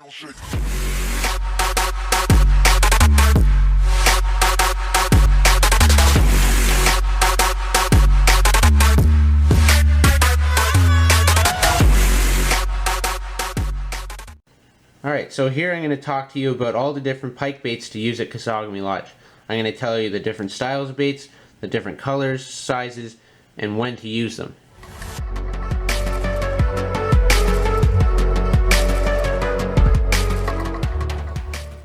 Alright, so here I'm going to talk to you about all the different pike baits to use at Kesagami Lodge. I'm going to tell you the different styles of baits, the different colors, sizes, and when to use them.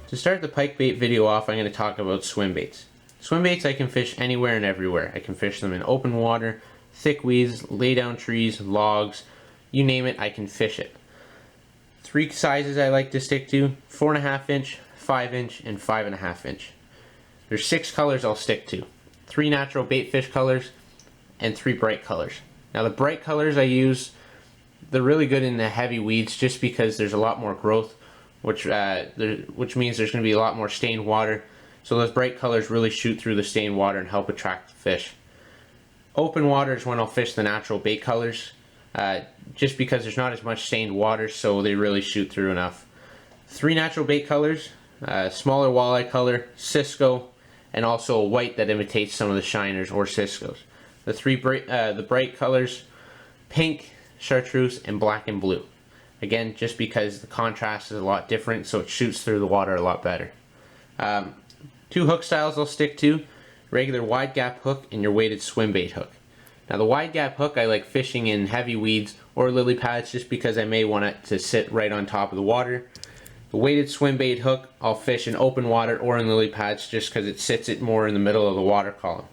To start the pike bait video off, I'm going to talk about swim baits. Swim baits I can fish anywhere and everywhere. I can fish them in open water, thick weeds, lay down trees, logs, you name it, I can fish it. Three sizes I like to stick to: 4.5 inch, 5 inch, and 5.5 inch. There's 6 colors I'll stick to: 3 natural bait fish colors and 3 bright colors. Now the bright colors I use, they're really good in the heavy weeds just because there's a lot more growth, which means there's going to be a lot more stained water. So those bright colors really shoot through the stained water and help attract the fish. Open water is when I'll fish the natural bait colors. Just because there's not as much stained water, so they really shoot through enough. 3 natural bait colors, smaller walleye color, Cisco, and also a white that imitates some of the shiners or Ciscos. The bright colors, pink, chartreuse, and black and blue. Again, just because the contrast is a lot different, so it shoots through the water a lot better. 2 hook styles I'll stick to: regular wide gap hook and your weighted swim bait hook. Now the wide gap hook I like fishing in heavy weeds or lily pads just because I may want it to sit right on top of the water. The weighted swim bait hook I'll fish in open water or in lily pads just because it sits it more in the middle of the water column.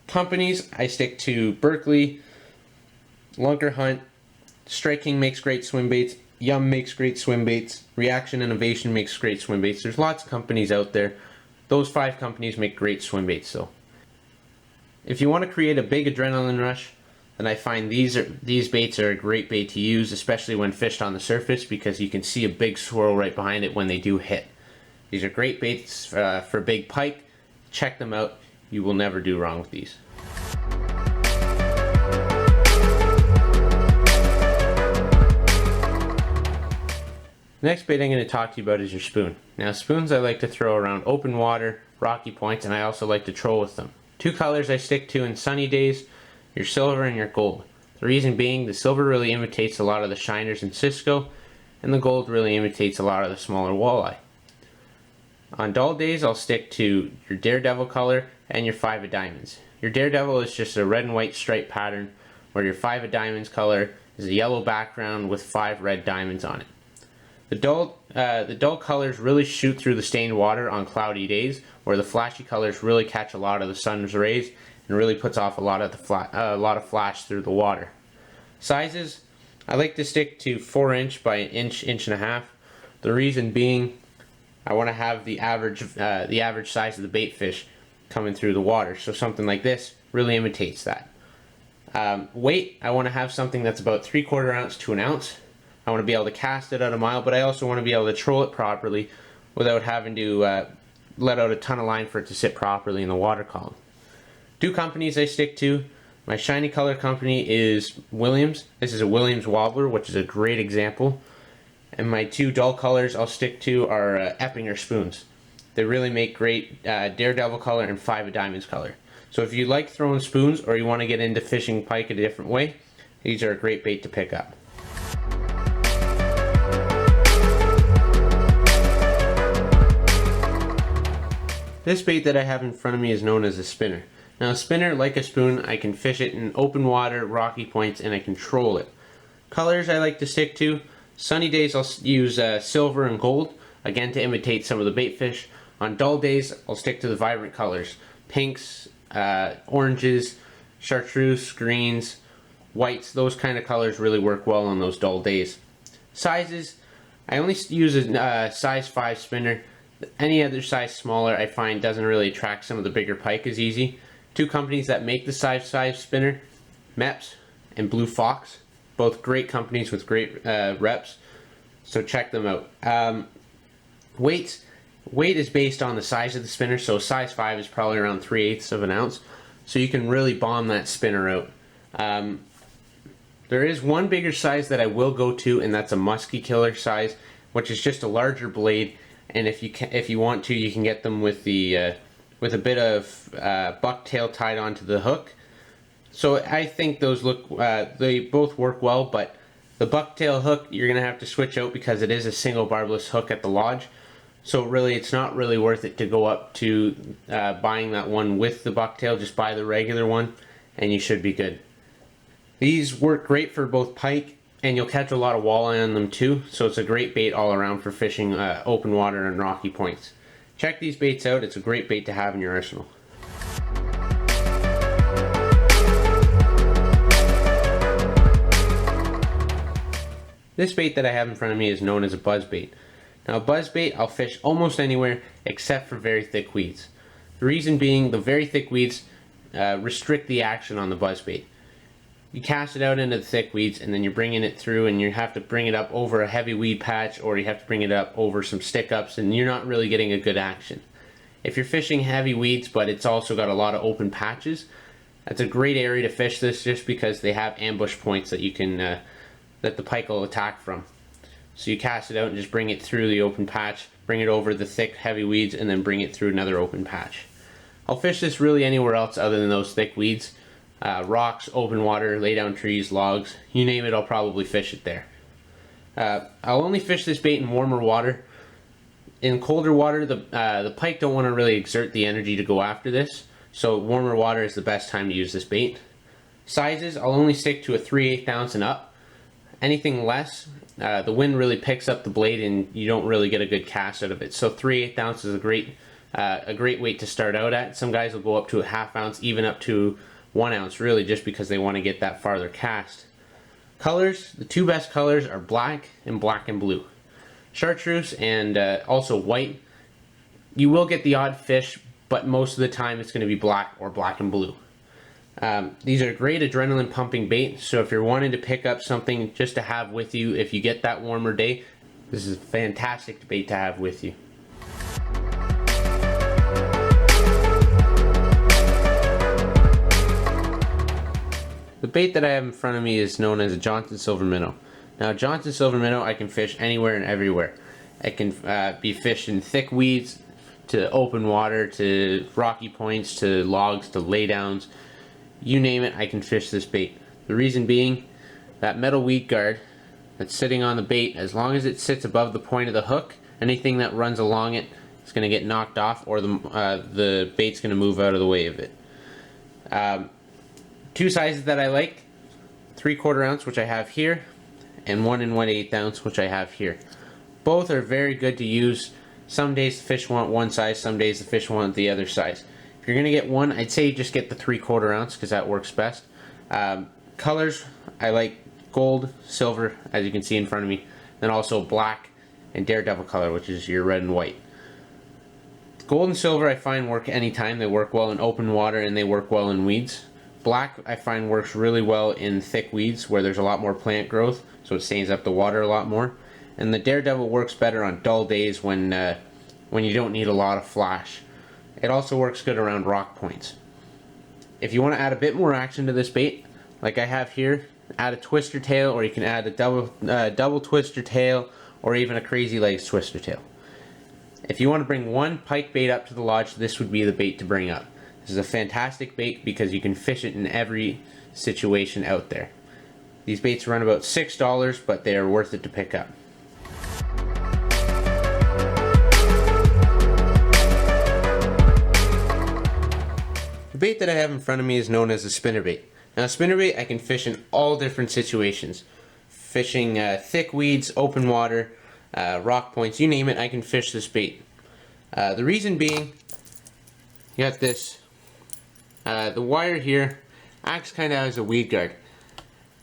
Companies, I stick to Berkeley, Lunker Hunt, Strike King makes great swim baits, Yum makes great swim baits, Reaction Innovation makes great swim baits. There's lots of companies out there. Those 5 companies make great swim baits though. If you want to create a big adrenaline rush, then I find these baits are a great bait to use, especially when fished on the surface, because you can see a big swirl right behind it when they do hit. These are great baits for big pike. Check them out. You will never do wrong with these. The next bait I'm going to talk to you about is your spoon. Now spoons I like to throw around open water, rocky points, and I also like to troll with them. 2 colors I stick to in sunny days: your silver and your gold. The reason being, the silver really imitates a lot of the shiners and Cisco, and the gold really imitates a lot of the smaller walleye. On dull days I'll stick to your Daredevil color and your 5 of diamonds. Your Daredevil is just a red and white stripe pattern, where your 5 of diamonds color is a yellow background with 5 red diamonds on it. The dull colors really shoot through the stained water on cloudy days, where the flashy colors really catch a lot of the sun's rays and really puts off a lot of flash through the water. Sizes, I like to stick to 4 inch by 1 inch, 1.5 inch. The reason being, I want to have the average size of the bait fish coming through the water. So something like this really imitates that. Weight, I want to have something that's about 3/4 ounce to 1 ounce. I want to be able to cast it out a mile, but I also want to be able to troll it properly without having to let out a ton of line for it to sit properly in the water column. 2 companies I stick to. My shiny color company is Williams. This is a Williams wobbler, which is a great example. And my 2 dull colors I'll stick to are Eppinger spoons. They really make great Daredevil color and 5 of diamonds color. So if you like throwing spoons or you want to get into fishing pike a different way, these are a great bait to pick up. This bait that I have in front of me is known as a spinner. Now a spinner, like a spoon, I can fish it in open water, rocky points, and I control it. Colors I like to stick to: sunny days I'll use silver and gold, again to imitate some of the bait fish. On dull days I'll stick to the vibrant colors: pinks, oranges, chartreuse, greens, whites. Those kind of colors really work well on those dull days. Sizes, I only use a size 5 spinner. Any other size smaller I find doesn't really attract some of the bigger pike as easy. 2 companies that make the size 5 spinner, Meps and Blue Fox. Both great companies with great reps, so check them out. Weight is based on the size of the spinner, so size 5 is probably around 3/8 of an ounce, so you can really bomb that spinner out. There is one bigger size that I will go to, and that's a musky killer size. which is just a larger blade. And if you want to, you can get them with the with a bit of bucktail tied onto the hook. So I think those look they both work well, but the bucktail hook you're gonna have to switch out because it is a single barbless hook at the lodge. So really, it's not really worth it to go up to buying that one with the bucktail. Just buy the regular one, and you should be good. These work great for both pike, and you'll catch a lot of walleye on them too. So it's a great bait all around for fishing open water and rocky points. Check these baits out. It's a great bait to have in your arsenal. This bait that I have in front of me is known as a buzz bait. Now, a buzzbait I'll fish almost anywhere except for very thick weeds. The reason being, the very thick weeds restrict the action on the buzzbait. You cast it out into the thick weeds, and then you're bringing it through, and you have to bring it up over a heavy weed patch, or you have to bring it up over some stick-ups, and you're not really getting a good action. If you're fishing heavy weeds, but it's also got a lot of open patches, that's a great area to fish this, just because they have ambush points that you can that the pike will attack from. So you cast it out and just bring it through the open patch, bring it over the thick heavy weeds, and then bring it through another open patch. I'll fish this really anywhere else other than those thick weeds. Rocks, open water, lay down trees, logs, you name it, I'll probably fish it there. I'll only fish this bait in warmer water. In colder water, the pike don't want to really exert the energy to go after this, so warmer water is the best time to use this bait. Sizes, I'll only stick to a 3/8 ounce and up. Anything less, the wind really picks up the blade and you don't really get a good cast out of it. So 3/8 ounce is a great weight to start out at. Some guys will go up to a 1/2 ounce, even up to 1 ounce, really, just because they want to get that farther cast. Colors, the two best colors are black and blue. Chartreuse and also white. You will get the odd fish, but most of the time it's going to be black or black and blue. These are great adrenaline pumping bait, so if you're wanting to pick up something just to have with you if you get that warmer day, this is a fantastic bait to have with you. The bait that I have in front of me is known as a Johnson Silver Minnow. Now, Johnson Silver Minnow I can fish anywhere and everywhere. I can be fished in thick weeds, to open water, to rocky points, to logs, to laydowns. You name it, I can fish this bait. The reason being, that metal weed guard that's sitting on the bait, as long as it sits above the point of the hook, anything that runs along it is going to get knocked off, or the bait's going to move out of the way of it. Two sizes that I like, 3/4 ounce, which I have here, and 1 1/8 ounce, which I have here. Both are very good to use. Some days the fish want one size, some days the fish want the other size. If you're going to get one, I'd say just get the 3/4 ounce because that works best. Colors, I like gold, silver, as you can see in front of me, then also black and daredevil color, which is your red and white. Gold and silver I find work anytime. They work well in open water and they work well in weeds. Black I find works really well in thick weeds where there's a lot more plant growth, so it stains up the water a lot more. And the daredevil works better on dull days when you don't need a lot of flash. It also works good around rock points. If you want to add a bit more action to this bait, like I have here, add a twister tail, or you can add a double twister tail, or even a crazy legs twister tail. If you want to bring one pike bait up to the lodge, this would be the bait to bring up. This is a fantastic bait because you can fish it in every situation out there. These baits run about $6, but they are worth it to pick up. The bait that I have in front of me is known as a spinnerbait. Now, a spinnerbait I can fish in all different situations. Fishing thick weeds, open water, rock points, you name it, I can fish this bait. The reason being, you got this. The wire here acts kind of as a weed guard.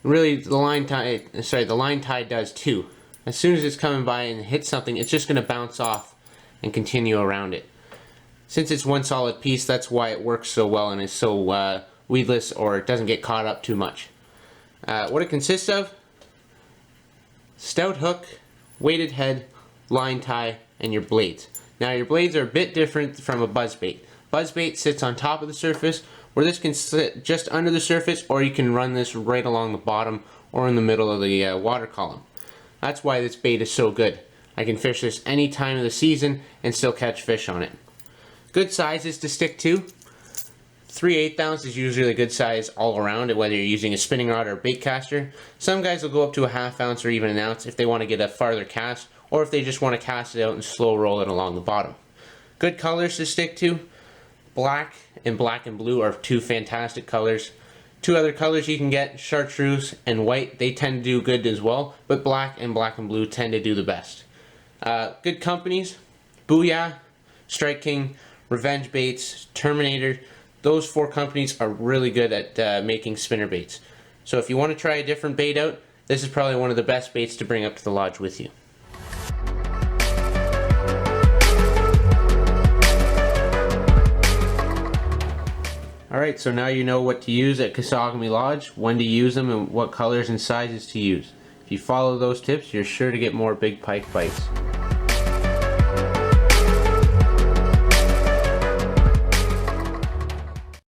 Really, the line tie does too. As soon as it's coming by and hits something, it's just going to bounce off and continue around it. Since it's one solid piece, that's why it works so well and is so weedless, or it doesn't get caught up too much. What it consists of: stout hook, weighted head, line tie, and your blades. Now, your blades are a bit different from a buzzbait. Buzzbait sits on top of the surface, where this can sit just under the surface, or you can run this right along the bottom or in the middle of the water column. That's why this bait is so good. I can fish this any time of the season and still catch fish on it. Good sizes to stick to. 3/8 ounce is usually a good size all around, whether you're using a spinning rod or a bait caster. Some guys will go up to a 1/2 ounce or even an ounce if they want to get a farther cast, or if they just want to cast it out and slow roll it along the bottom. Good colors to stick to. Black and blue are two fantastic colors. Two other colors you can get, chartreuse and white, they tend to do good as well, but black and blue tend to do the best. Good companies, Booyah, Strike King, Revenge Baits, Terminator. Those 4 companies are really good at making spinner baits. So if you want to try a different bait out, this is probably one of the best baits to bring up to the lodge with you. Alright, so now you know what to use at Kesagami Lodge, when to use them, and what colors and sizes to use. If you follow those tips, you're sure to get more big pike bites.